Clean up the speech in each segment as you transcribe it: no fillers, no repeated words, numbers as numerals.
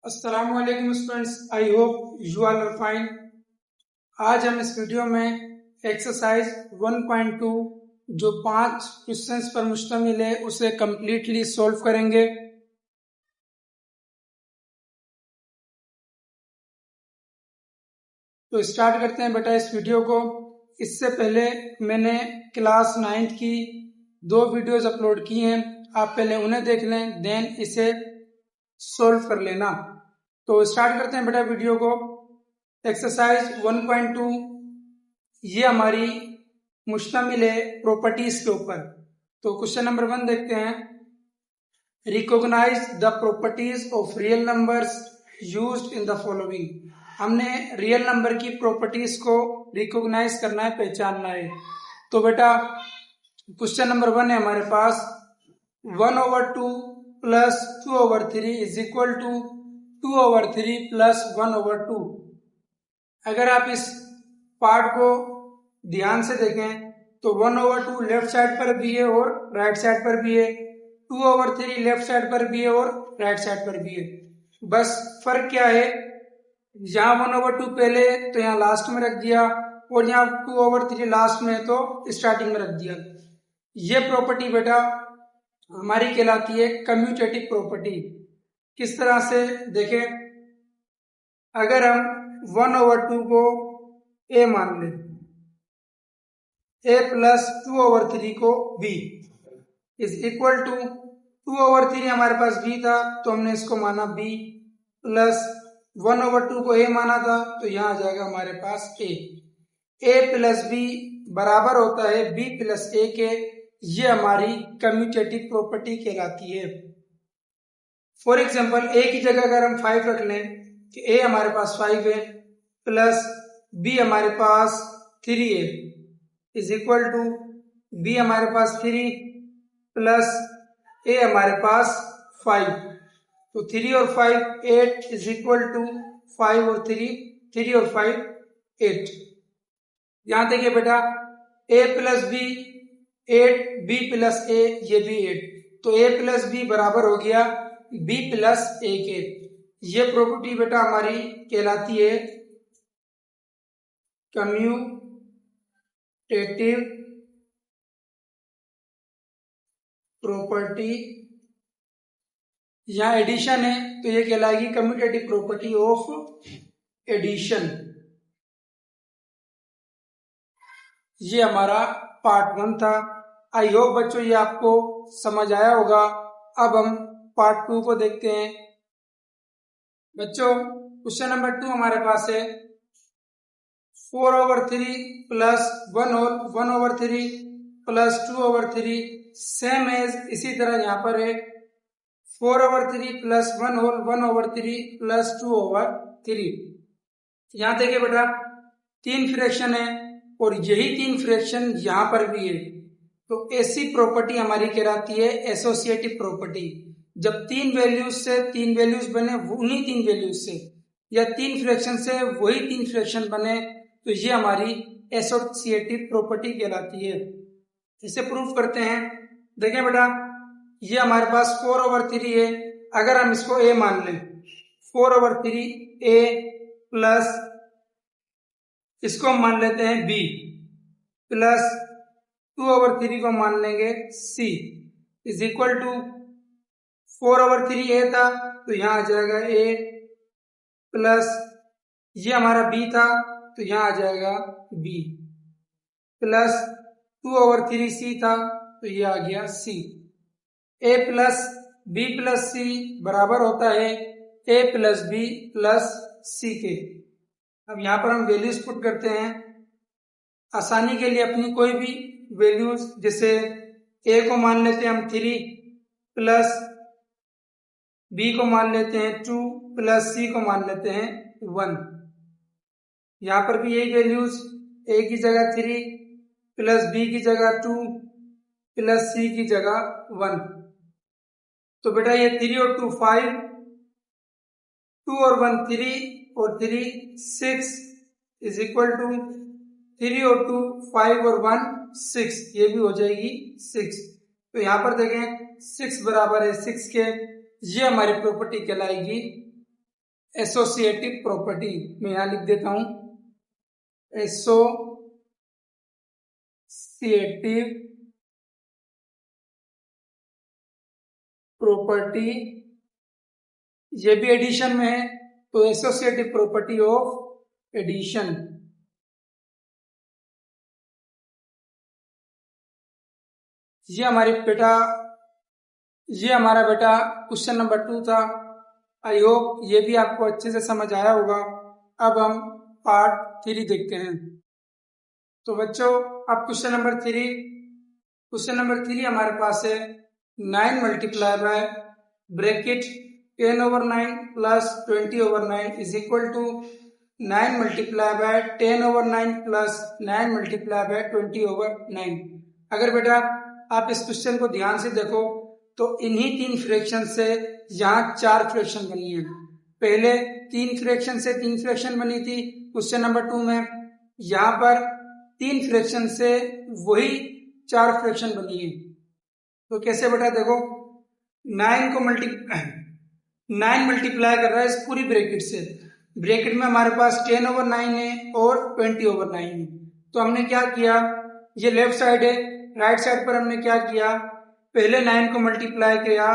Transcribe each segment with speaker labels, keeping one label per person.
Speaker 1: अस्सलामुअलैकुम students, I hope you are fine. आज हम इस वीडियो में एक्सरसाइज 1.2 जो 5 क्वेश्चंस पर मुश्तमिल है उसे कम्प्लीटली सॉल्व करेंगे। तो स्टार्ट करते हैं बेटा इस वीडियो को। इससे पहले मैंने क्लास 9th की 2 वीडियोस अपलोड की हैं, आप पहले उन्हें देख लें, देन इसे सॉल्व कर लेना। तो स्टार्ट करते हैं बेटा वीडियो को। एक्सरसाइज 1.2 ये हमारी मुश्तमिल है प्रॉपर्टीज के ऊपर। तो क्वेश्चन नंबर 1 देखते हैं। Recognise the properties of real numbers used in the following. हमने रियल नंबर की प्रॉपर्टीज को रिकॉग्नाइज करना है, पहचानना है। तो बेटा क्वेश्चन नंबर 1 है हमारे पास 1/2 plus 2/3 is equal to 2/3 plus 1/2। अगर आप इस पार्ट को ध्यान से देखें तो 1/2 लेफ्ट साइड पर भी है और राइट साइड पर भी है, 2/3 लेफ्ट साइड पर भी है और राइट साइड पर भी है। बस फर्क क्या है, यहाँ 1/2 पहले तो यहाँ लास्ट में रख दिया और यहाँ 2/3 लास्ट में है तो स्टार्टिंग में रख दिया। ये प्रॉपर्टी बेटा हमारी कहलाती है कम्यूटेटिव प्रॉपर्टी। किस तरह से देखें, अगर हम 1/2 को a मान लें, a प्लस 2/3 को b इज इक्वल टू 2/3 हमारे पास b था तो हमने इसको माना b, प्लस 1/2 को a माना था तो यहाँ आ जाएगा हमारे पास a प्लस b बराबर होता है b प्लस a के। ये हमारी कम्यूटेटिव प्रॉपर्टी कहलाती है। फॉर एग्जाम्पल a की जगह अगर हम 5 रख लें कि a हमारे पास 5 है प्लस b हमारे पास 3 है इज इक्वल टू b हमारे पास 3 प्लस a हमारे पास 5। तो 3 और 5 8 इज इक्वल टू 5 और 3 और 5 8। यहां देखिए बेटा a plus b 8, b plus a ये भी 8, तो a प्लस b बराबर हो गया b प्लस a के। ये प्रॉपर्टी बेटा हमारी कहलाती है कम्यूटेटिव प्रॉपर्टी। यहाँ एडिशन है तो ये कहलाएगी कम्यूटेटिव प्रॉपर्टी ऑफ एडिशन। ये हमारा पार्ट 1 था। आई होप बच्चों ये आपको समझ आया होगा। अब हम पार्ट 2 को देखते हैं। बच्चों क्वेश्चन नंबर 2 हमारे पास है 4/3 प्लस 1/3 प्लस 2/3 सेम एज, इसी तरह यहाँ पर है 4/3 प्लस 1/3 प्लस 2/3। यहाँ देखिए बेटा 3 फ्रैक्शन है और यही 3 फ्रैक्शन यहाँ पर भी है, तो ऐसी प्रॉपर्टी हमारी कहलाती है एसोसिएटिव प्रॉपर्टी। जब 3 वैल्यूज से 3 वैल्यूज बने उन्हीं 3 वैल्यूज से, या 3 फ्रैक्शन से वही 3 फ्रैक्शन बने, तो ये हमारी एसोसिएटिव प्रॉपर्टी कहलाती है। इसे प्रूफ करते हैं। देखें बेटा ये हमारे पास 4/3 है, अगर हम इसको a मान लें 4/3 a प्लस इसको हम मान लेते हैं b प्लस 2/3 को मान लेंगे c is equal to 4/3 a था तो यहाँ आ जाएगा a प्लस ये हमारा b था तो यहाँ आ जाएगा b प्लस 2/3 c था तो ये आ गया c। a plus b plus c बराबर होता है a plus b plus c के। अब यहाँ पर हम वैल्यूज पुट करते हैं आसानी के लिए, अपनी कोई भी वैल्यूज, जैसे a को मान लेते हैं हम 3 प्लस b को मान लेते हैं 2 प्लस c को मान लेते हैं 1। यहाँ पर भी यही वैल्यूज, a की जगह 3 प्लस b की जगह 2 प्लस c की जगह 1। तो बेटा ये 3 और 2 5, 2 और 1 3 और 3 6 इज इक्वल टू 3 और 2 5 और 1 6, ये भी हो जाएगी 6। तो यहाँ पर देखें 6 बराबर है 6 के। ये हमारी प्रॉपर्टी कहलाएगी एसोसिएटिव प्रॉपर्टी मैं यहां लिख देता हूं, एसोसिएटिव प्रॉपर्टी, ये भी एडिशन में है तो एसोसिएटिव प्रॉपर्टी ऑफ एडिशन। ये हमारा बेटा क्वेश्चन नंबर 2 था। आई होप ये भी आपको अच्छे से समझ आया होगा। अब हम पार्ट 3 देखते हैं। तो बच्चों अब क्वेश्चन नंबर 3 हमारे पास है 9 multiply by bracket 10/9 plus 20/9 is equal to 9 multiply by 10/9 plus 9 multiply by 20/9। अगर बेटा आप इस क्वेश्चन को ध्यान से देखो तो इन्हीं 3 फ्रैक्शन से यहाँ 4 फ्रैक्शन बनी है। पहले 3 फ्रैक्शन से 3 फ्रैक्शन बनी थी क्वेश्चन नंबर 2 में, यहाँ पर 3 फ्रैक्शन से वही 4 फ्रैक्शन बनी है। तो कैसे बेटा देखो 9 मल्टीप्लाई कर रहा है इस पूरी ब्रैकेट से। ब्रैकेट में हमारे पास 10/9 है और 20/9 है। तो हमने क्या किया, ये लेफ्ट साइड है, राइट साइड पर हमने क्या किया, पहले 9 को मल्टीप्लाई किया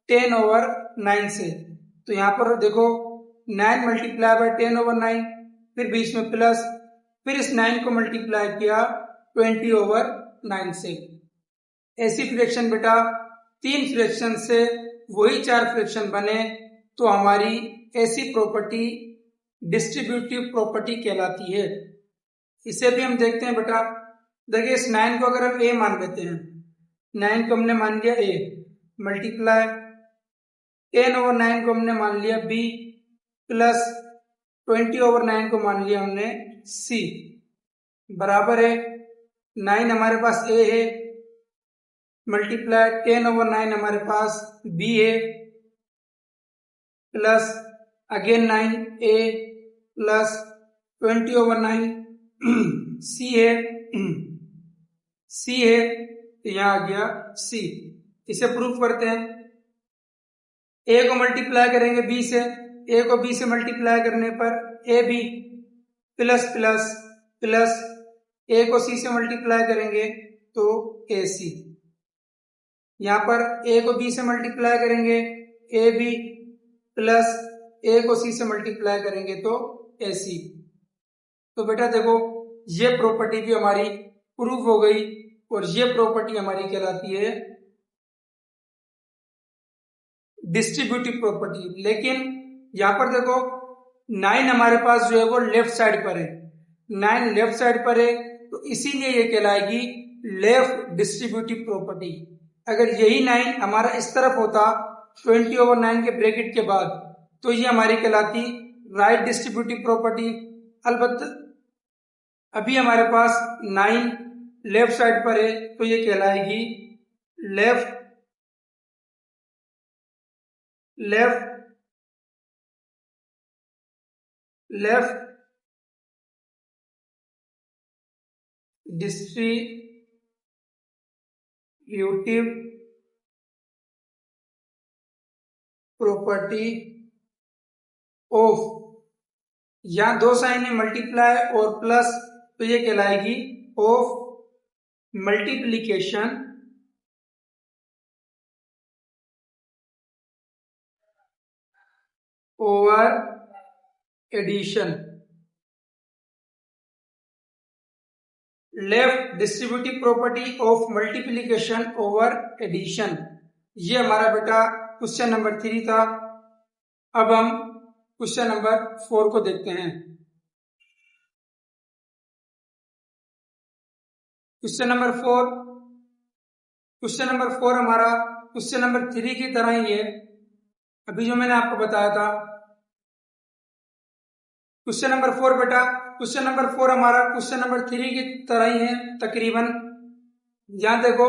Speaker 1: 10/9 से। तो यहाँ पर देखो 9 मल्टीप्लाई बाय 10/9, फिर बीच में प्लस, फिर इस 9 को मल्टीप्लाई किया 20/9 से। ऐसी फ्रैक्शन बेटा 3 फ्रैक्शन से वही 4 फ्रैक्शन बने तो हमारी ऐसी प्रॉपर्टी डिस्ट्रीब्यूटिव प्रॉपर्टी कहलाती है। इसे भी हम देखते हैं बेटा। देखिए इस 9 को अगर हम ए मान लेते हैं, 9 को हमने मान लिया ए, मल्टीप्लाई 10/9 को हमने मान लिया बी, प्लस 20/9 को मान लिया हमने सी, बराबर है 9 हमारे पास ए है, मल्टीप्लाई 10/9 हमारे पास बी है, प्लस अगेन 9 ए, प्लस 20/9 सी है, तो यहां आ गया सी। इसे प्रूफ करते हैं। ए को मल्टीप्लाई करेंगे बी से, ए को बी से मल्टीप्लाई करने पर A B, plus plus plus A को सी से मल्टीप्लाई करेंगे तो ए सी। यहां पर ए को बी से मल्टीप्लाई करेंगे ए बी, प्लस ए को सी से मल्टीप्लाई करेंगे तो ए सी। तो बेटा देखो ये प्रॉपर्टी भी हमारी प्रूफ हो गई और ये प्रॉपर्टी हमारी कहलाती है डिस्ट्रीब्यूटिव प्रॉपर्टी। लेकिन यहां पर देखो 9 हमारे पास जो है वो लेफ्ट साइड पर है, 9 लेफ्ट साइड पर है तो इसीलिए ये कहलाएगी लेफ्ट डिस्ट्रीब्यूटिव प्रॉपर्टी। अगर यही 9 हमारा इस तरफ होता 20/9 के ब्रैकेट के बाद तो ये हमारी कहलाती राइट डिस्ट्रीब्यूटिव प्रॉपर्टी। अलबत्ता अभी हमारे पास 9 लेफ्ट साइड पर है तो ये कहलाएगी लेफ्ट डिस्ट्रीब्यूटिव प्रॉपर्टी ऑफ, यहां 2 साइन है मल्टीप्लाई और प्लस तो ये कहलाएगी of multiplication over addition. Left distributive property of multiplication over addition, ये हमारा बेटा क्वेश्चन नंबर 3 था। अब हम क्वेश्चन नंबर 4 को देखते हैं। क्वेश्चन नंबर 4 हमारा क्वेश्चन नंबर 3 की तरह ही है। अभी जो मैंने आपको बताया था क्वेश्चन नंबर 4 बेटा, क्वेश्चन नंबर 4 हमारा क्वेश्चन नंबर 3 की तरह ही है तकरीबन। यहां देखो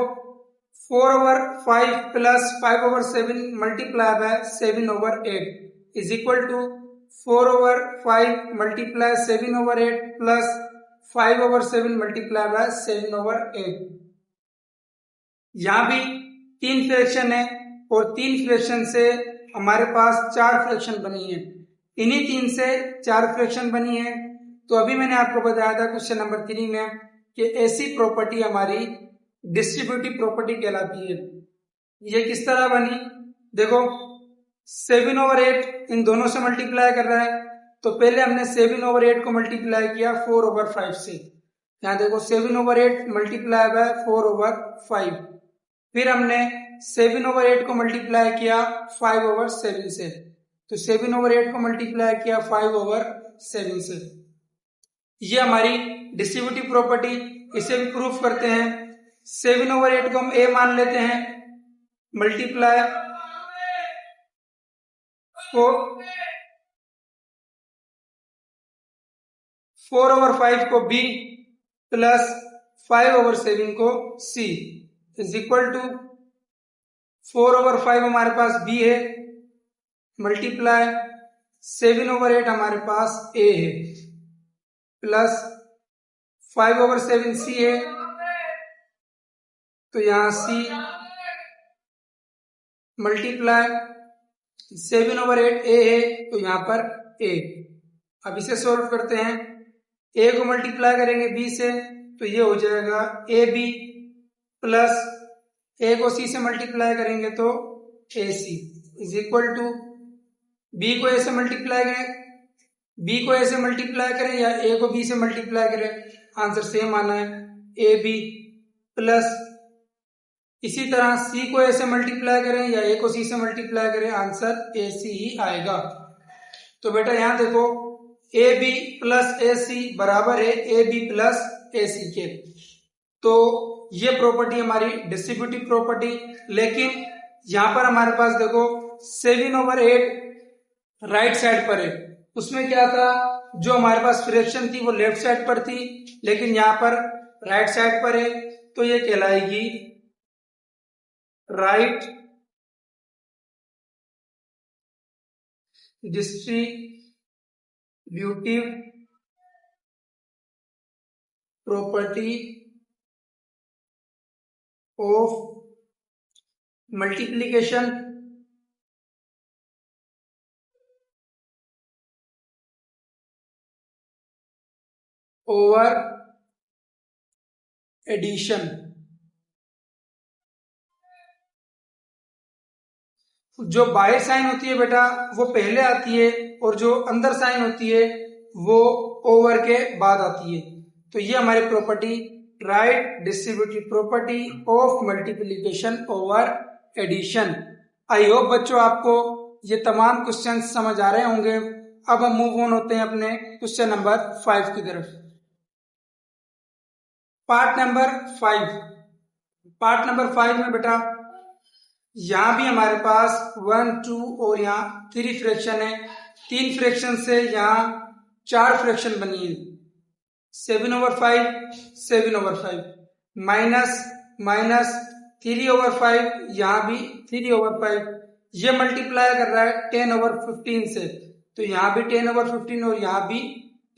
Speaker 1: 4/5 plus 5/7 multiply by 7/8 is equal to 4/5 multiply 7/8 plus 5/7 multiply by 7/8। यहां भी 3 फ्रैक्शन है और 3 फ्रैक्शन से हमारे पास 4 फ्रैक्शन बनी है। इन्हीं 3 से 4 फ्रैक्शन बनी है। तो अभी मैंने आपको बताया था क्वेश्चन नंबर 3 में कि ऐसी प्रॉपर्टी हमारी डिस्ट्रीब्यूटिव प्रॉपर्टी कहलाती है। ये किस तरह बनी, देखो 7/8 इन दोनों से मल्टीप्लाई कर रहा है, तो पहले हमने 7/8 को मल्टीप्लाई किया 4/5 से। यहाँ देखो 7/8 मल्टीप्लाई बाय 4/5, फिर हमने 7/8 को मल्टीप्लाई किया 5/7 से, तो 7/8 को मल्टीप्लाई किया 5/7 से। ये हमारी डिस्ट्रीब्यूटिव प्रॉपर्टी, इसे भी प्रूफ करते हैं। 7/8 को हम a मान लेते हैं, मल्टीप्लाई 4/5 को b प्लस 5/7 को c इज इक्वल टू 4/5 हमारे पास b है, मल्टीप्लाई 7/8 हमारे पास a है, प्लस 5/7 c है, तो यहां c मल्टीप्लाई 7/8 a है, तो यहां पर a। अब इसे सॉल्व करते हैं, a को मल्टीप्लाई करेंगे b से, तो ये हो जाएगा ab, प्लस a को c से मल्टीप्लाई करेंगे तो ac is equal to b को a से मल्टीप्लाई करें, b को a से मल्टीप्लाई करें या a को b से मल्टीप्लाई करें, आंसर सेम आना है ab, प्लस इसी तरह c को a से मल्टीप्लाई करें या a को c से मल्टीप्लाई करें, आंसर ac ही आएगा। तो बेटा यहां देखो ab प्लस ac बराबर है ab प्लस ac के। तो ये प्रॉपर्टी हमारी डिस्ट्रीब्यूटिव प्रॉपर्टी, लेकिन यहां पर हमारे पास देखो 7/8 राइट साइड पर है, उसमें क्या था, जो हमारे पास फ्रैक्शन थी वो लेफ्ट साइड पर थी, लेकिन यहां पर राइट साइड पर है, तो ये कहलाएगी right distributive property of multiplication over addition. जो बाहर साइन होती है बेटा वो पहले आती है, और जो अंदर साइन होती है वो ओवर के बाद आती है। तो ये हमारी property right distributive property of multiplication over addition. I hope बच्चों आपको ये तमाम क्वेश्चन समझ आ रहे होंगे। अब हम मूव ऑन होते हैं अपने क्वेश्चन नंबर 5 की तरफ। पार्ट नंबर 5, पार्ट नंबर 5 में बेटा यहां भी हमारे पास 1, 2 और यहाँ 3 फ्रैक्शन है। 3 फ्रैक्शन से यहाँ 4 फ्रैक्शन बनी है, 7/5 7/5 माइनस 3/5, यहाँ भी 3/5। ये मल्टीप्लाई कर रहा है 10/15 से, तो यहाँ भी 10/15 और यहाँ भी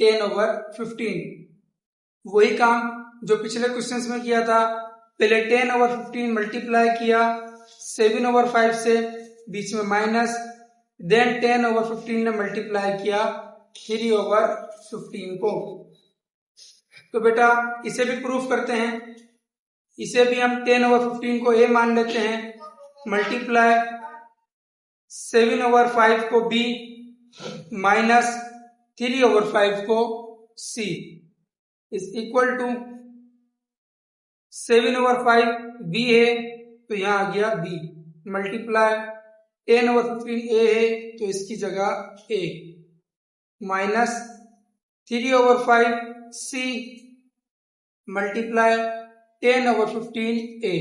Speaker 1: 10/15। वही काम जो पिछले क्वेश्चंस में किया था, पहले 10/15 मल्टीप्लाई किया 7/5 से, बीच में माइनस, देन 10/15 ने मल्टीप्लाई किया 3/15 को। तो बेटा इसे भी प्रूफ करते हैं, इसे भी हम 10/15 को a मान लेते हैं, मल्टीप्लाई 7/5 को b माइनस 3/5 को c is equal to 7/5 b है, तो यहां आ गया b, मल्टीप्लाई 10/15 a है, तो इसकी जगह a, minus 3/5 c multiply 10/15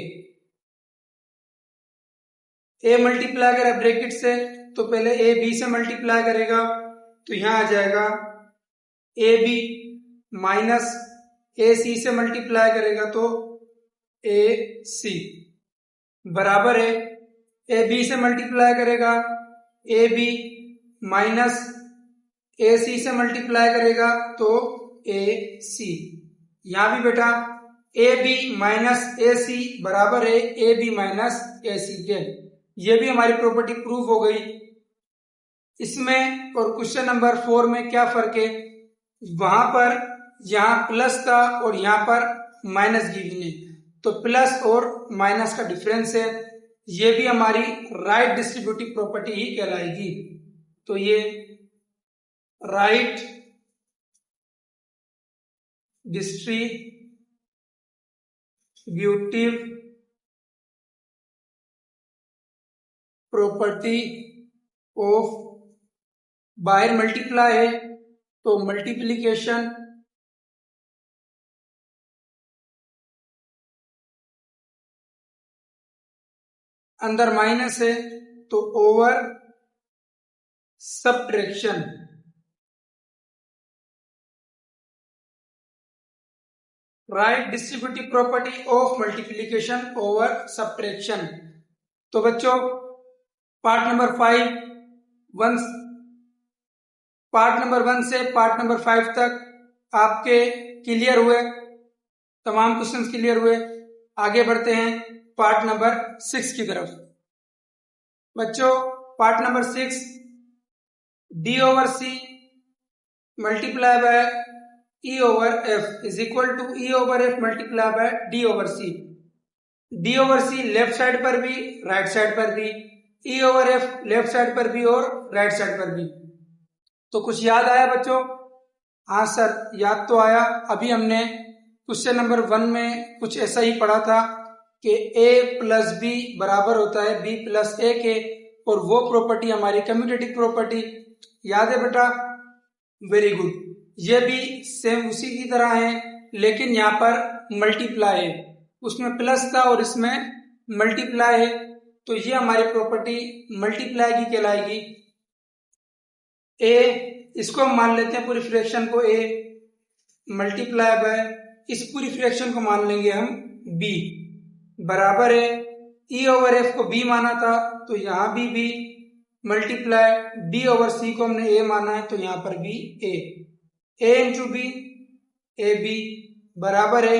Speaker 1: a multiply करें ब्रैकेट से, तो पहले a b से मल्टीप्लाई करेगा, तो यहां आ जाएगा a b, minus a c से मल्टीप्लाई करेगा तो a c, बराबर है ए बी से मल्टीप्लाई करेगा ए बी, माइनस ए सी से मल्टीप्लाई करेगा तो ए सी। यहां भी बेटा ए बी माइनस ए सी बराबर है ए बी माइनस ए सी के। ये भी हमारी प्रॉपर्टी प्रूफ हो गई। इसमें और क्वेश्चन नंबर 4 में क्या फर्क है, वहां पर यहाँ प्लस था और यहाँ पर माइनस गिवन है, तो प्लस और माइनस का डिफरेंस है, ये भी हमारी राइट डिस्ट्रीब्यूटिव प्रॉपर्टी ही कहलाएगी। तो ये राइट डिस्ट्रीब्यूटिव प्रॉपर्टी ऑफ बाहर मल्टीप्लाई है तो मल्टीप्लिकेशन अंदर माइनस है तो over subtraction. Right distributive property of multiplication over subtraction. तो बच्चों पार्ट नंबर 1 से पार्ट नंबर 5 तक आपके क्लियर हुए, तमाम क्वेश्चंस क्लियर हुए। आगे बढ़ते हैं पार्ट नंबर 6 की तरफ। बच्चों part number 6, D over C multiply by E over F is equal to E over F multiply by D over C. D over C left side पर भी राइट साइड पर भी, E over F left side पर भी और right side पर भी। तो कुछ याद आया बच्चों? हाँ सर याद तो आया। अभी हमने क्वेश्चन नंबर 1 में कुछ ऐसा ही पढ़ा था कि a प्लस बी बराबर होता है b प्लस ए के, और वो प्रॉपर्टी हमारी कम्यूटेटिव प्रॉपर्टी याद है बेटा? Very good. ये भी सेम उसी की तरह है, लेकिन यहाँ पर मल्टीप्लाई है, उसमें प्लस था और इसमें मल्टीप्लाई है, तो ये हमारी प्रॉपर्टी मल्टीप्लाई की कहलाएगी। a इसको हम मान लेते हैं पूरी फ्रैक्शन को a मल्टीप्लाई बाय इस पूरी फ्रैक्शन को मान लेंगे हम b बराबर है e ओवर f को b माना था तो यहाँ भी b multiply d over c को हमने a माना है तो यहाँ पर भी a into b A B बराबर है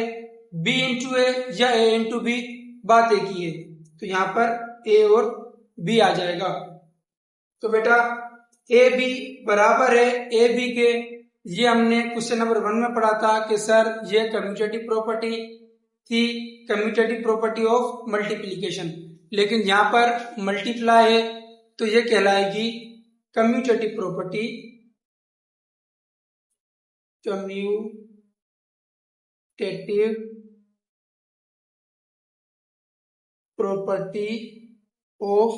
Speaker 1: b इंटू ए या a इंटू b, बात एक ही है, तो यहाँ पर a और b आ जाएगा। तो बेटा ए बी बराबर है ए बी के, ये हमने क्वेश्चन नंबर 1 में पढ़ा था कि सर ये कम्यूटेटिव प्रॉपर्टी थी, कम्यूटेटिव प्रॉपर्टी ऑफ मल्टीप्लिकेशन, लेकिन यहाँ पर मल्टीप्लाई है तो ये कहलाएगी commutative property, commutative property of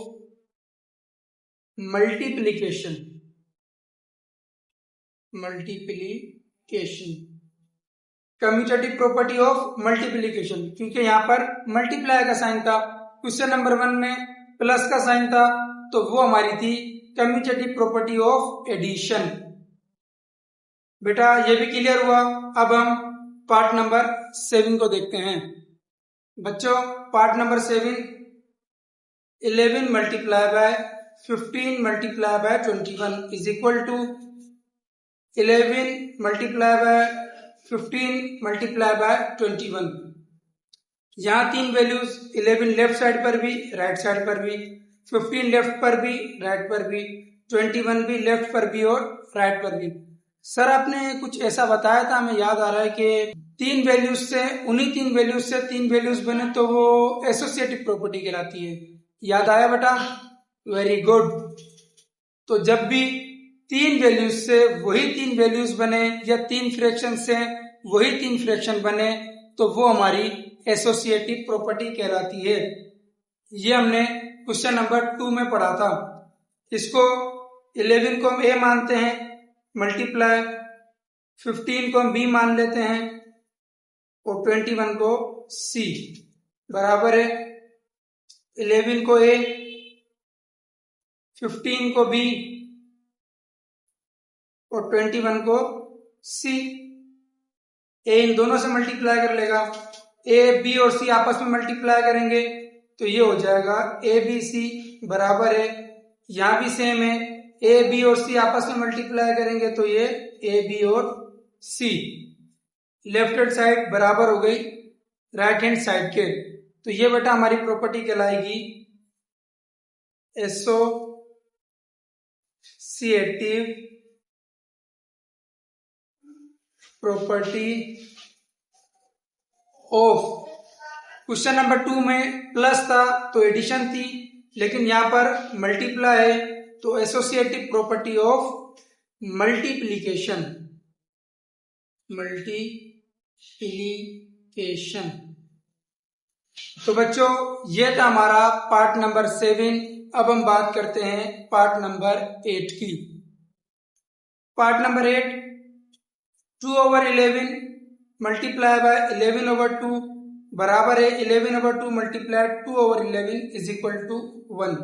Speaker 1: multiplication commutative property of multiplication, क्योंकि यहाँ पर मल्टीप्लाई का साइन था, क्वेश्चन नंबर 1 में प्लस का साइन था, तो वो हमारी थी कम्यूटेटिव प्रॉपर्टी ऑफ एडिशन। बेटा ये भी क्लियर हुआ। अब हम पार्ट नंबर 7 को देखते हैं। बच्चों part number 7, 11 multiply by 15 multiply by 21 is equal to 11 multiply by 15 multiply by 21। यहाँ तीन वैल्यूज 11 लेफ्ट साइड पर भी राइट साइड पर भी, 15 लेफ्ट पर भी राइट पर भी, 21 भी लेफ्ट पर भी और राइट पर भी। सर आपने कुछ ऐसा बताया था, हमें याद आ रहा है कि तीन वैल्यूज से उन्हीं तीन वैल्यूज से तीन वैल्यूज बने तो वो एसोसिएटिव प्रॉपर्टी कहलाती है, याद आया बेटा? Very good. तो जब भी तीन वैल्यूज से वही तीन वैल्यूज बने या तीन फ्रैक्शन से वही तीन फ्रैक्शन बने तो वो हमारी एसोसिएटिव प्रॉपर्टी कहलाती है। ये हमने क्वेश्चन नंबर 2 में पढ़ा था। इसको 11 को हम a मानते हैं मल्टीप्लाई 15 को हम b मान लेते हैं और 21 को c बराबर है 11 को a 15 को b और 21 को c। a इन दोनों से मल्टीप्लाई कर लेगा, a b और c आपस में मल्टीप्लाई करेंगे तो ये हो जाएगा a b c बराबर है, यहाँ भी सेम है, a b और c आपस में मल्टीप्लाई करेंगे तो ये a b और c, लेफ्ट हैंड साइड बराबर हो गई राइट हैंड साइड के, तो ये बेटा हमारी प्रॉपर्टी कहलाएगी associative property of, question number 2 में प्लस था तो एडिशन थी, लेकिन यहां पर मल्टीप्लाई है तो associative property of multiplication, multiplication. तो बच्चों ये था हमारा पार्ट नंबर 7। अब हम बात करते हैं पार्ट नंबर 8 की। पार्ट नंबर 8, 2/11 मल्टीप्लाई बाय 11/2 बराबर है 11/2 मल्टीप्लाई 2/11 इज इक्वल टू 1।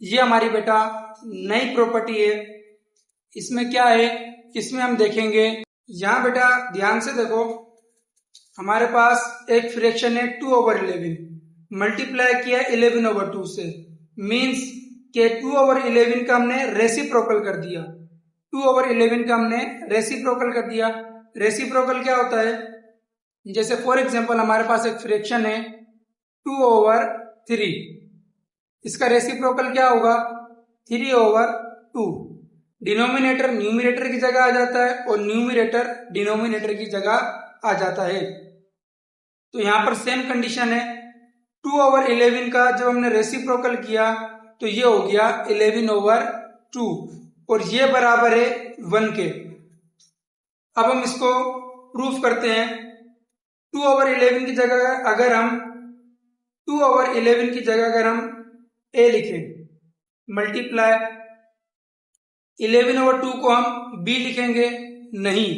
Speaker 1: ये हमारी बेटा नई प्रॉपर्टी है। इसमें क्या है, इसमें हम देखेंगे, यहां बेटा ध्यान से देखो, हमारे पास एक फ्रैक्शन है 2/11 मल्टीप्लाई किया 11/2 से, मीन्स के 2/11 का हमने रेसिप्रोकल कर दिया। 2/11 का हमने रेसिप्रोकल कर दिया। रेसिप्रोकल क्या होता है, जैसे फॉर एग्जांपल हमारे पास एक फ्रैक्शन है 2/3, इसका रेसिप्रोकल क्या होगा 3/2। डिनोमिनेटर न्यूमिनेटर की जगह आ जाता है और न्यूमिनेटर डिनोमिनेटर की जगह आ जाता है। तो यहां पर सेम कंडीशन है, 2/11 का जब हमने रेसिप्रोकल किया तो ये हो गया 11/2 और ये बराबर है 1 के। अब हम इसको प्रूफ करते हैं। 2/11 की जगह अगर हम 2/11 की जगह अगर हम a लिखें, मल्टीप्लाई 11/2 को हम b लिखेंगे, नहीं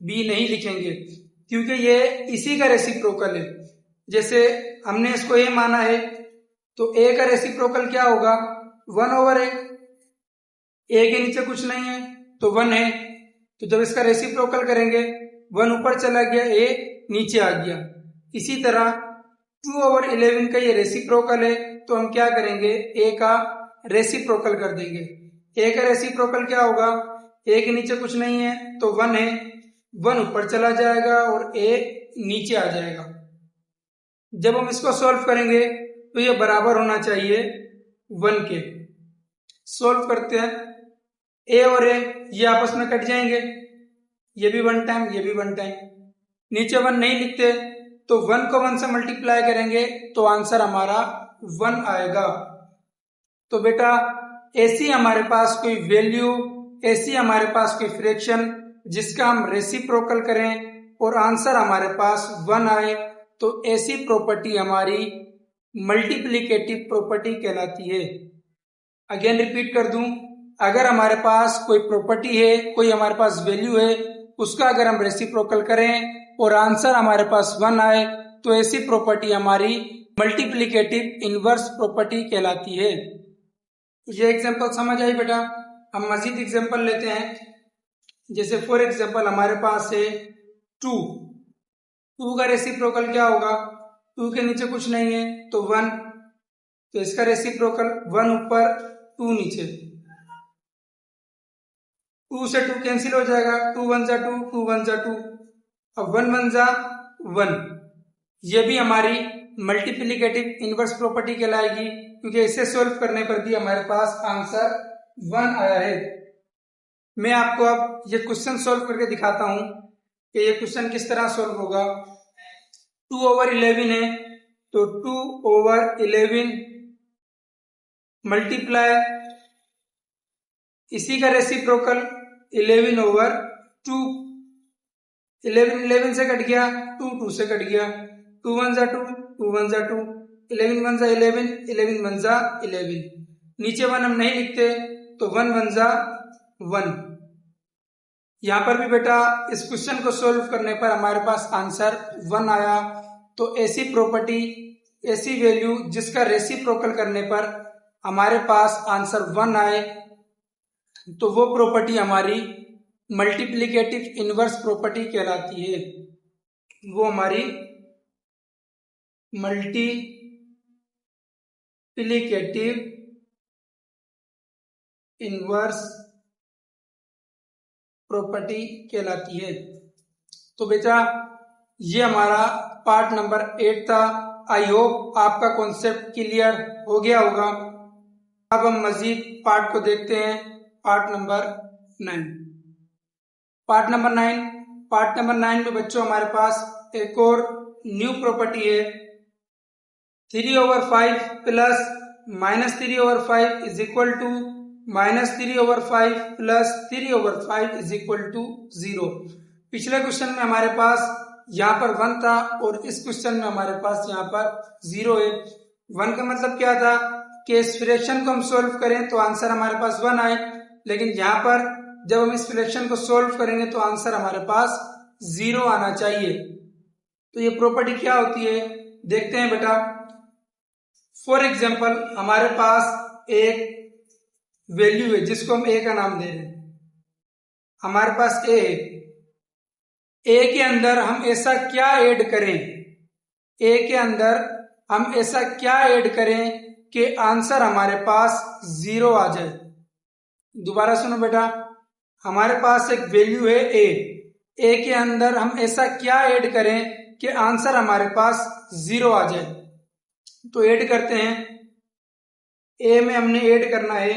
Speaker 1: b नहीं लिखेंगे क्योंकि ये इसी का रेसिप्रोकल है। जैसे हमने इसको a माना है तो a का रेसिप्रोकल क्या होगा 1/a, a के नीचे कुछ नहीं है तो 1 है, तो जब इसका रेसिप्रोकल करेंगे 1 ऊपर चला गया, a नीचे आ गया। इसी तरह 2/11 का ये रेसिप्रोकल है तो हम क्या करेंगे a का रेसिप्रोकल कर देंगे। a का रेसिप्रोकल क्या होगा, a के नीचे कुछ नहीं है तो 1 है, 1 ऊपर चला जाएगा और a नीचे आ जाएगा। जब हम इसको सॉल्व करेंगे तो ये बराबर होना चाहिए 1 के। सॉल्व करते हैं, a और a ये आपस में कट जाएंगे, ये भी 1 टाइम ये भी 1 टाइम, नीचे 1 नहीं लिखते तो 1 को 1 से मल्टीप्लाई करेंगे तो आंसर हमारा 1 आएगा। तो बेटा ऐसी हमारे पास कोई वैल्यू, ऐसी हमारे पास कोई फ्रैक्शन जिसका हम रेसिप्रोकल करें और आंसर हमारे पास 1 आए तो ऐसी प्रॉपर्टी हमारी मल्टीप्लिकेटिव प्रॉपर्टी कहलाती है। अगेन रिपीट कर दूं, अगर हमारे पास कोई प्रॉपर्टी है, कोई हमारे पास वैल्यू है, उसका अगर हम रेसिप्रोकल करें और आंसर हमारे पास 1 आए तो ऐसी प्रॉपर्टी हमारी मल्टीप्लिकेटिव इनवर्स प्रॉपर्टी कहलाती है। ये एग्जांपल समझ आई बेटा। हम मजीद एग्जांपल लेते हैं। जैसे फॉर एग्जांपल हमारे पास है 2 का रेसिप्रोकल क्या होगा, 2 के नीचे कुछ नहीं है तो 1, तो इसका रेसिप्रोकल 1 ऊपर 2 नीचे, 2 से 2 कैंसिल हो जाएगा, 2 1 जा 2, 2 1 जा 2, अब 1 1 जा 1। ये भी हमारी मल्टीप्लिकेटिव इनवर्स प्रॉपर्टी कहलाएगी क्योंकि इसे सॉल्व करने पर भी हमारे पास आंसर 1 आया है। मैं आपको अब ये क्वेश्चन सॉल्व करके दिखाता हूं कि ये क्वेश्चन किस तरह सॉल्व होगा। 2/11 है तो 2/11 मल्टीप्लाई इसी का रेसिप्रोकल 11/2, 11 11 से कट गया, 2 2 से कट गया, 2 1 जा 2, 2 1 जा 2, 11 1 जा 11, 11 1 जा 11, नीचे 1 हम नहीं लिखते तो 1 1 जा 1। यहां पर भी बेटा इस क्वेश्चन को सॉल्व करने पर हमारे पास आंसर 1 आया। तो ऐसी प्रॉपर्टी, ऐसी वैल्यू जिसका रेसिप्रोकल करने पर हमारे पास आंसर 1 आए तो वो प्रॉपर्टी हमारी मल्टीप्लिकेटिव इनवर्स प्रॉपर्टी कहलाती है। वो हमारी मल्टीप्लिकेटिव इनवर्स प्रॉपर्टी कहलाती है। तो बेटा ये हमारा पार्ट नंबर 8 था। आई होप आपका कॉन्सेप्ट क्लियर हो गया होगा। अब हम मजीद पार्ट को देखते हैं। Part number 9। पार्ट नंबर 9 में बच्चों हमारे पास एक और न्यू प्रॉपर्टी है, 3/5 plus -3/5 is equal to -3/5 plus 3/5 is equal to 0। पिछले क्वेश्चन में हमारे पास यहाँ पर 1 था और इस क्वेश्चन में हमारे पास यहाँ पर 0 है। 1 का मतलब क्या था कि इस फ्रैक्शन को हम सोल्व करें तो आंसर हमारे पास 1 आए, लेकिन यहाँ पर जब हम इस फ्रैक्शन को सोल्व करेंगे तो आंसर हमारे पास 0 आना चाहिए। तो ये प्रॉपर्टी क्या होती है देखते हैं बेटा। फॉर एग्जाम्पल हमारे पास एक वैल्यू है जिसको हम ए का नाम दे रहे हैं। हमारे पास ए है, ए के अंदर हम ऐसा क्या ऐड करें, ए के अंदर हम ऐसा क्या ऐड करें कि आंसर हमारे पास 0 आ जाए। दोबारा सुनो बेटा, हमारे पास एक वैल्यू है ए के अंदर हम ऐसा क्या ऐड करें कि आंसर हमारे पास 0 आ जाए। तो ऐड करते हैं, ए में हमने ऐड करना है,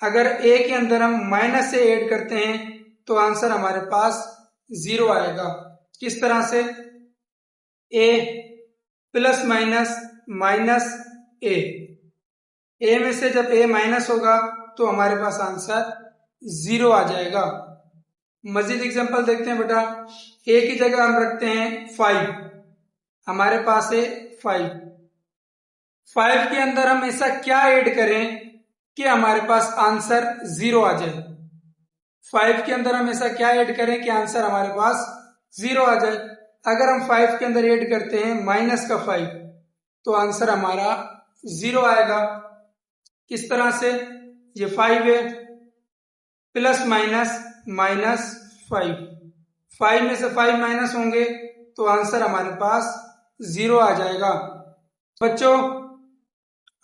Speaker 1: अगर ए के अंदर हम माइनस से ऐड करते हैं तो आंसर हमारे पास 0 आएगा। किस तरह से, ए प्लस माइनस माइनस ए में से जब ए माइनस होगा तो हमारे पास आंसर 0 आ जाएगा। मजीद एग्जांपल देखते हैं बेटा, ए की जगह हम रखते हैं 5, हमारे पास है 5 के अंदर हम ऐसा क्या ऐड करें कि हमारे पास आंसर 0 आ जाए। 5 के अंदर हम ऐसा क्या ऐड करें कि आंसर हमारे पास 0 आ जाए। अगर हम 5 के अंदर ऐड करते हैं माइनस का 5 तो आंसर हमारा 0 आएगा। किस तरह से, ये 5 है प्लस माइनस माइनस 5 में से 5 माइनस होंगे तो आंसर हमारे पास 0 आ जाएगा। बच्चों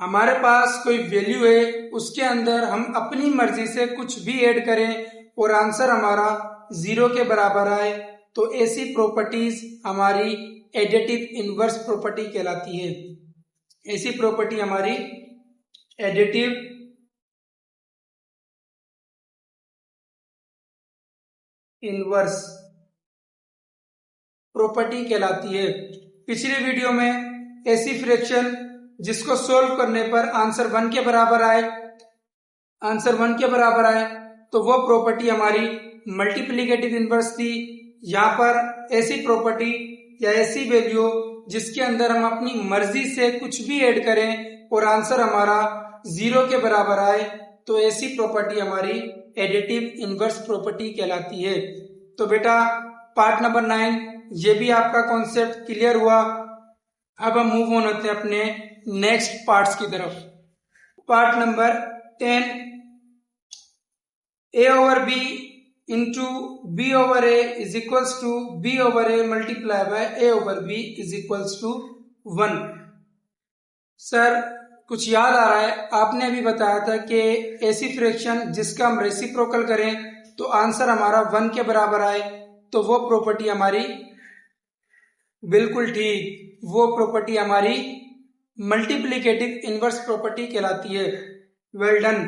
Speaker 1: हमारे पास कोई वैल्यू है, उसके अंदर हम अपनी मर्जी से कुछ भी ऐड करें और आंसर हमारा 0 के बराबर आए तो ऐसी प्रॉपर्टीज हमारी एडिटिव इनवर्स प्रॉपर्टी कहलाती है। ऐसी प्रॉपर्टी हमारी एडिटिव इनवर्स प्रॉपर्टी कहलाती है। पिछली वीडियो में ऐसी फ्रैक्शन जिसको सोल्व करने पर आंसर 1 के बराबर आए, तो वो प्रॉपर्टी हमारी मल्टीप्लिकेटिव इनवर्स थी। यहाँ पर ऐसी प्रॉपर्टी या ऐसी वैल्यू जिसके अंदर हम अपनी मर्जी से कुछ भी ऐड करें और आंसर हमारा 0 के बराबर आए तो ऐसी प्रॉपर्टी हमारी एडिटिव इनवर्स प्रॉपर्टी कहलाती है। तो बेटा पार्ट नंबर 9 ये भी आपका कॉन्सेप्ट क्लियर हुआ। अब हम मूव ऑन होते हैं अपने नेक्स्ट पार्ट्स की तरफ। Part number 10, a over b into b over a is equals to b over a multiply by a over b is equals to 1। Sir कुछ याद आ रहा है, आपने अभी बताया था कि ऐसी फ्रैक्शन जिसका हम रेसिप्रोकल करें तो आंसर हमारा 1 के बराबर आए तो वो प्रॉपर्टी हमारी, बिल्कुल ठीक, वो प्रॉपर्टी हमारी मल्टीप्लिकेटिव इनवर्स प्रॉपर्टी कहलाती है। Well done.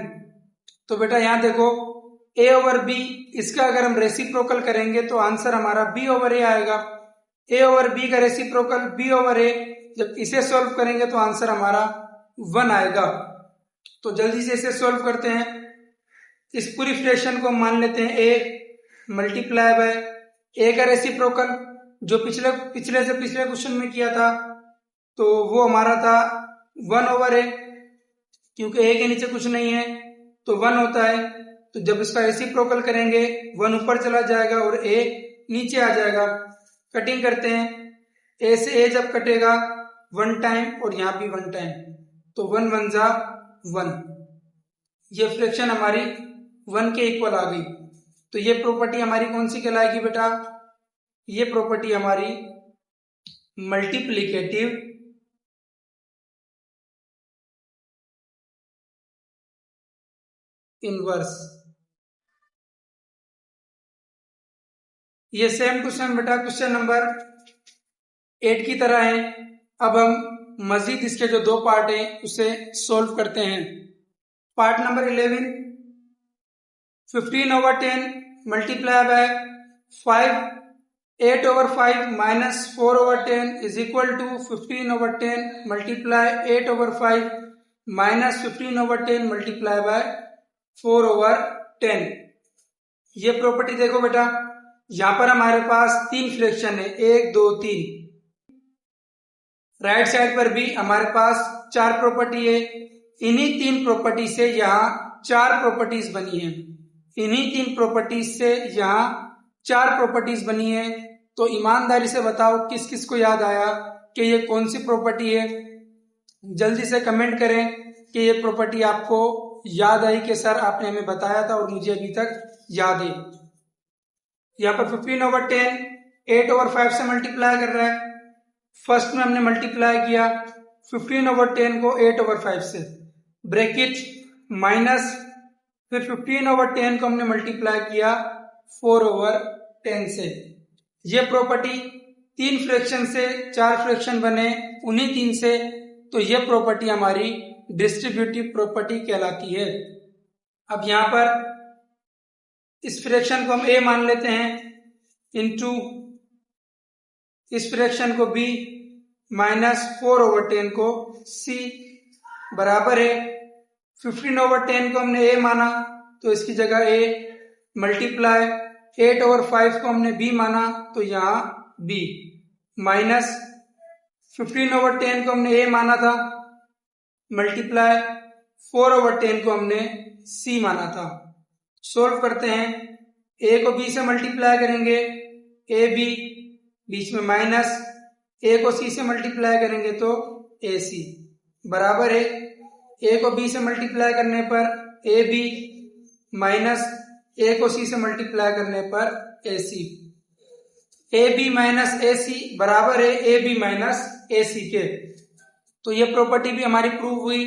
Speaker 1: तो बेटा यहाँ देखो a ओवर b, इसका अगर हम रेसिप्रोकल करेंगे तो आंसर हमारा b ओवर a आएगा। a ओवर b का रेसिप्रोकल b ओवर a, जब इसे सॉल्व करेंगे तो आंसर हमारा 1 आएगा। तो जल्दी से इसे सॉल्व करते हैं। इस पूरी फ्रैक्शन को मान लेते हैं a मल्टीप्लाई बाय a का रेसिप्रोकल जो पिछले क्वेश्चन में किया था तो वो हमारा था 1 ओवर a, क्योंकि a के नीचे कुछ नहीं है तो 1 होता है। तो जब इसका रेसिप्रोकल करेंगे 1 ऊपर चला जाएगा और a नीचे आ जाएगा। कटिंग करते हैं, a से a जब कटेगा 1 टाइम और यहाँ भी 1 टाइम, तो 1 1 जा 1, ये फ्रैक्शन हमारी 1 के इक्वल आ गई। तो ये प्रॉपर्टी हमारी कौन सी कहलाएगी बेटा, ये प्रॉपर्टी हमारी मल्टीप्लिकेटिव इनवर्स। ये सेम क्वेश्चन बेटा क्वेश्चन नंबर 8 की तरह है। अब हम मजीद इसके जो 2 पार्ट हैं उसे सॉल्व करते हैं। Part number 11, 15/10 multiply by 5, 8/5 minus 4/10 is equal to 15/10 multiply 8/5 minus 15/10 multiply by 4/10। ये प्रॉपर्टी देखो बेटा, यहां पर हमारे पास 3 फ्रैक्शन है, 1 2 3। राइट साइड पर भी हमारे पास 4 प्रॉपर्टी है। इन्हीं 3 प्रॉपर्टी से यहाँ 4 प्रॉपर्टीज बनी है। इन्हीं 3 प्रॉपर्टीज से यहाँ 4 प्रॉपर्टीज बनी है। तो ईमानदारी से बताओ किस किस को याद आया कि ये कौन सी प्रॉपर्टी है। जल्दी से कमेंट करें कि ये प्रॉपर्टी आपको याद आई कि सर आपने हमें बताया था और मुझे अभी तक याद है। यहाँ पर 15/10 8/5 से मल्टीप्लाई कर रहा है। फर्स्ट में हमने मल्टीप्लाई किया 15/10 को 8/5 से, ब्रैकेट माइनस, फिर 15/10 को हमने मल्टीप्लाई किया 4/10 से। ये प्रॉपर्टी 3 फ्रैक्शन से 4 फ्रैक्शन बने, उन्हीं 3 से। तो ये प्रॉपर्टी हमारी डिस्ट्रीब्यूटिव प्रॉपर्टी कहलाती है। अब यहां पर इस फ्रैक्शन को हम a मान लेते हैं, इनटू इस फ्रैक्शन को b माइनस 4/10 को c बराबर है 15/10 को हमने a माना तो इसकी जगह a मल्टीप्लाई 8/5 को हमने b माना तो यहाँ b माइनस 15/10 को हमने a माना था मल्टीप्लाई 4/10 को हमने c माना था। सोल्व करते हैं, a को b से मल्टीप्लाई करेंगे ए बी, बीच में माइनस, a को c से मल्टीप्लाई करेंगे तो ए सी बराबर है a को b से मल्टीप्लाई करने पर ए बी माइनस a को c से मल्टीप्लाई करने पर ए सी। ए बी माइनस ए सी बराबर है ए बी माइनस ए सी के। तो ये प्रॉपर्टी भी हमारी प्रूव हुई।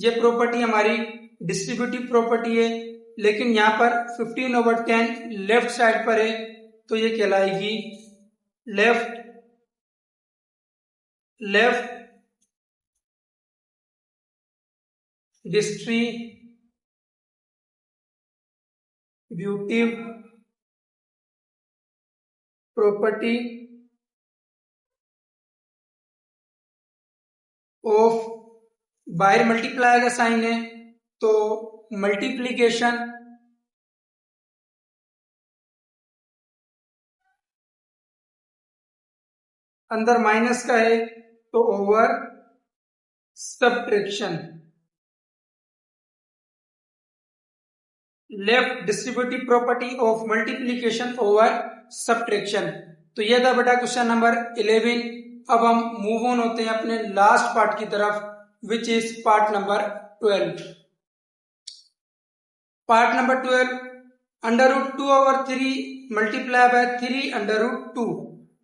Speaker 1: ये प्रॉपर्टी हमारी डिस्ट्रीब्यूटिव प्रॉपर्टी है, लेकिन यहाँ पर 15/10 लेफ्ट साइड पर है तो ये कहलाएगी लेफ्ट डिस्ट्रीब्यूटिव प्रॉपर्टी ऑफ, बाहर मल्टीप्लाई का साइन है तो मल्टीप्लीकेशन अंदर माइनस का है तो over subtraction. Left distributive property of multiplication over subtraction. तो यह था बेटा क्वेश्चन नंबर 11। अब हम मूव ऑन होते हैं अपने लास्ट पार्ट की तरफ, which is part number 12। Part number 12, √2/3 multiply by 3√2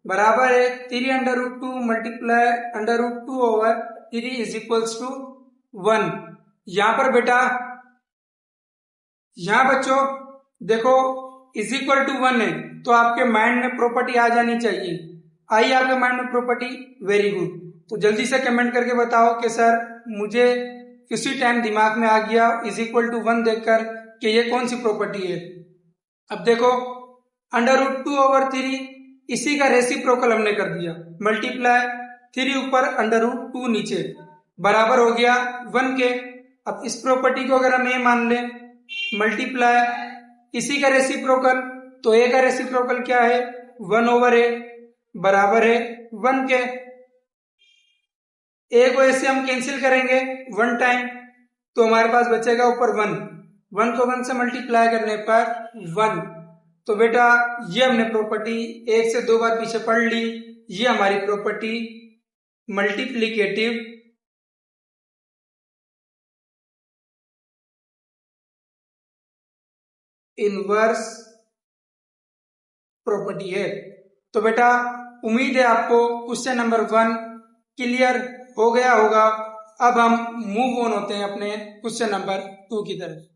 Speaker 1: बराबर है 3√2 मल्टीप्लाई √2/3 इज इक्वल्स टू 1। यहां पर बेटा, यहां बच्चों देखो इज इक्वल टू 1 है तो आपके माइंड में प्रॉपर्टी आ जानी चाहिए। आई आपके माइंड में प्रॉपर्टी? Very good. तो जल्दी से कमेंट करके बताओ कि सर मुझे किसी टाइम दिमाग में आ गया इज इक्वल टू 1 देखकर कि ये कौन सी प्रॉपर्टी है। अब देखो √2/3 इसी का रेसिप्रोकल हमने कर दिया, मल्टीप्लाई 3 ऊपर √2 नीचे बराबर हो गया 1 के। अब इस प्रॉपर्टी को अगर हम ए मान लें, मल्टीप्लाई इसी का रेसिप्रोकल, तो ए का रेसिप्रोकल क्या है 1/a बराबर है 1 के। ए को ऐसे हम कैंसिल करेंगे 1 टाइम तो हमारे पास बचेगा ऊपर 1 को 1 से मल्टीप्लाई करने पर 1। तो बेटा ये हमने प्रॉपर्टी 1 से 2 बार पीछे पढ़ ली। ये हमारी प्रॉपर्टी मल्टीप्लिकेटिव इनवर्स प्रॉपर्टी है। तो बेटा उम्मीद है आपको क्वेश्चन नंबर 1 क्लियर हो गया होगा। अब हम मूव ऑन होते हैं अपने क्वेश्चन नंबर 2 की तरफ।